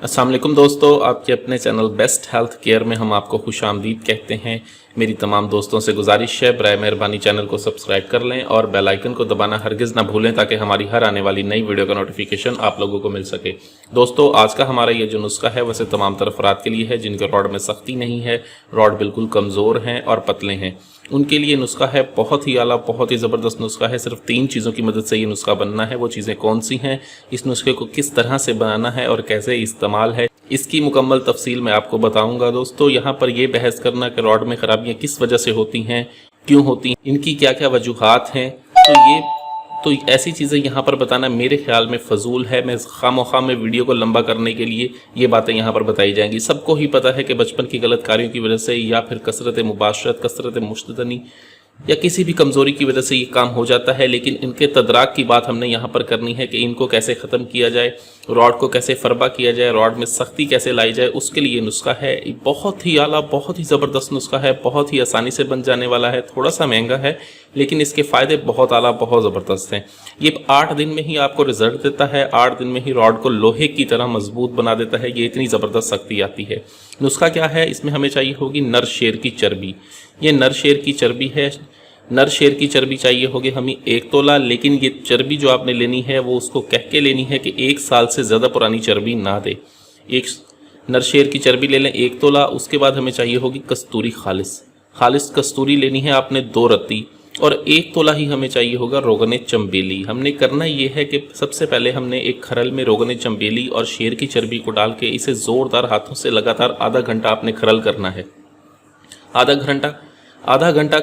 अस्सलाम वालेकुम दोस्तों, आपके अपने चैनल बेस्ट हेल्थ केयर में हम आपको खुश आमदीद कहते हैं। मेरी तमाम दोस्तों से गुजारिश है बराए मेहरबानी चैनल को सब्सक्राइब कर लें और बेल आइकन को दबाना हरगिज़ ना भूलें ताकि हमारी हर आने वाली नई वीडियो का नोटिफिकेशन आप लोगों को मिल सके। दोस्तों, आज का हमारा ये जो नुस्खा है वैसे तमाम तरह अफराद के लिए है जिनके रॉड में सख्ती नहीं है, रॉड बिल्कुल कमज़ोर हैं और पतले हैं। उनके लिए नुस्खा है बहुत ही आला, बहुत ही ज़बरदस्त नुस्खा है। सिर्फ 3 चीज़ों की मदद से ये नुस्खा बनना है। वो चीज़ें कौन सी हैं, इस नुस्खे को किस तरह से बनाना है और कैसे इस्तेमाल है, इसकी मुकम्मल तफसील मैं आपको बताऊंगा। दोस्तों, यहाँ पर ये बहस करना कि रॉड में ख़राबियाँ किस वजह से होती हैं, क्यों होती हैं, इनकी क्या क्या वजूहात हैं, तो ऐसी चीज़ें यहाँ पर बताना मेरे ख्याल में फ़जूल है। मैं खामोखा में वीडियो को लंबा करने के लिए ये बातें यहाँ पर बताई जाएंगी। सबको ही पता है कि बचपन की गलत कार्यों की वजह से या फिर कसरत मुबाशरत, कसरत मुश्तदनी या किसी भी कमज़ोरी की वजह से ये काम हो जाता है। लेकिन इनके तदराक की बात हमने यहाँ पर करनी है कि इनको कैसे ख़त्म किया जाए, रॉड को कैसे फरबा किया जाए, रॉड में सख्ती कैसे लाई जाए, उसके लिए नुस्खा है। बहुत ही आला, बहुत ही ज़बरदस्त नुस्खा है, बहुत ही आसानी से बन जाने वाला है। थोड़ा सा महंगा है लेकिन इसके फ़ायदे बहुत आला, बहुत ज़बरदस्त हैं। ये 8 दिन में ही आपको रिजल्ट देता है। 8 दिन में ही रॉड को लोहे की तरह मजबूत बना देता है। ये इतनी ज़बरदस्त सख्ती आती है। नुस्खा क्या है, इसमें हमें चाहिए होगी नर शेर की चर्बी। ये नर शेर की चर्बी है। नर शेर की चर्बी चाहिए होगी हमें 1 तोला। लेकिन ये चर्बी जो आपने लेनी है वो उसको कह के लेनी है कि 1 साल से ज़्यादा पुरानी चर्बी ना दे। एक नर शेर की चर्बी ले लें 1 तोला। उसके बाद हमें चाहिए होगी कस्तूरी खालिस कस्तूरी लेनी है आपने 2 रत्ती। और 1 तोला ही हमें चाहिए होगा रोगन चंबेली। हमने करना ये है कि सबसे पहले हमने एक खरल में रोगन चंबेली और शेर की चर्बी को डाल के इसे ज़ोरदार हाथों से लगातार आधा घंटा आपने खरल करना है। आधा घंटा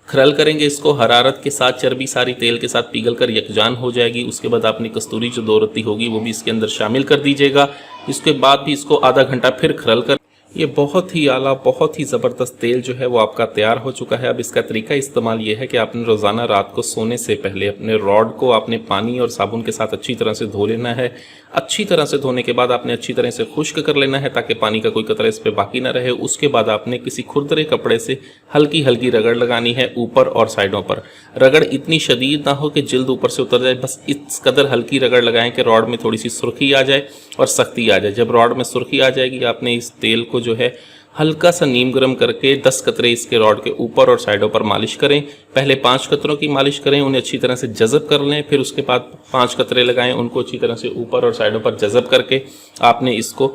खरल करेंगे इसको। हरारत के साथ चर्बी सारी तेल के साथ पिघल कर यकजान हो जाएगी। उसके बाद आपने कस्तूरी जो 2 रत्ती होगी वो भी इसके अंदर शामिल कर दीजिएगा। इसके बाद भी इसको आधा घंटा फिर खरल कर। ये बहुत ही आला, बहुत ही ज़बरदस्त तेल जो है वो आपका तैयार हो चुका है। अब इसका तरीका इस्तेमाल ये है कि आपने रोज़ाना रात को सोने से पहले अपने रॉड को आपने पानी और साबुन के साथ अच्छी तरह से धो लेना है। अच्छी तरह से धोने के बाद आपने अच्छी तरह से खुश्क कर लेना है ताकि पानी का कोई कतरा इस पर बाकी ना रहे। उसके बाद आपने किसी खुरदरे कपड़े से हल्की हल्की रगड़ लगानी है ऊपर और साइडों पर। रगड़ इतनी शदीद ना हो कि जल्द ऊपर से उतर जाए, बस इस कदर हल्की रगड़ लगाएं कि रॉड में थोड़ी सी सुर्खी आ जाए और सख्ती आ जाए। जब रॉड में सुर्खी आ जाएगी आपने इस तेल को जो है हल्का सा नीम गर्म करके 10 कतरे इसके रॉड के ऊपर और साइडों पर मालिश करें। पहले 5 कतरों की मालिश करें, उन्हें अच्छी तरह से जज़ब कर लें। फिर उसके बाद 5 कतरे लगाएं, उनको अच्छी तरह से ऊपर और साइडों पर जज़ब करके आपने इसको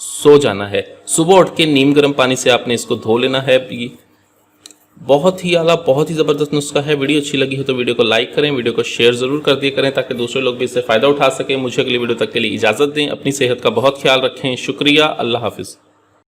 सो जाना है। सुबह उठ के नीम गर्म पानी से आपने इसको धो लेना है। बहुत ही आला, बहुत ही ज़बरदस्त नुस्खा है। वीडियो अच्छी लगी हो तो वीडियो को लाइक करें, वीडियो को शेयर ज़रूर कर दिया करें ताकि दूसरे लोग भी इससे फ़ायदा उठा सकें। मुझे अगली वीडियो तक के लिए इजाज़त दें। अपनी सेहत का बहुत ख्याल रखें। शुक्रिया। अल्लाह हाफिज़।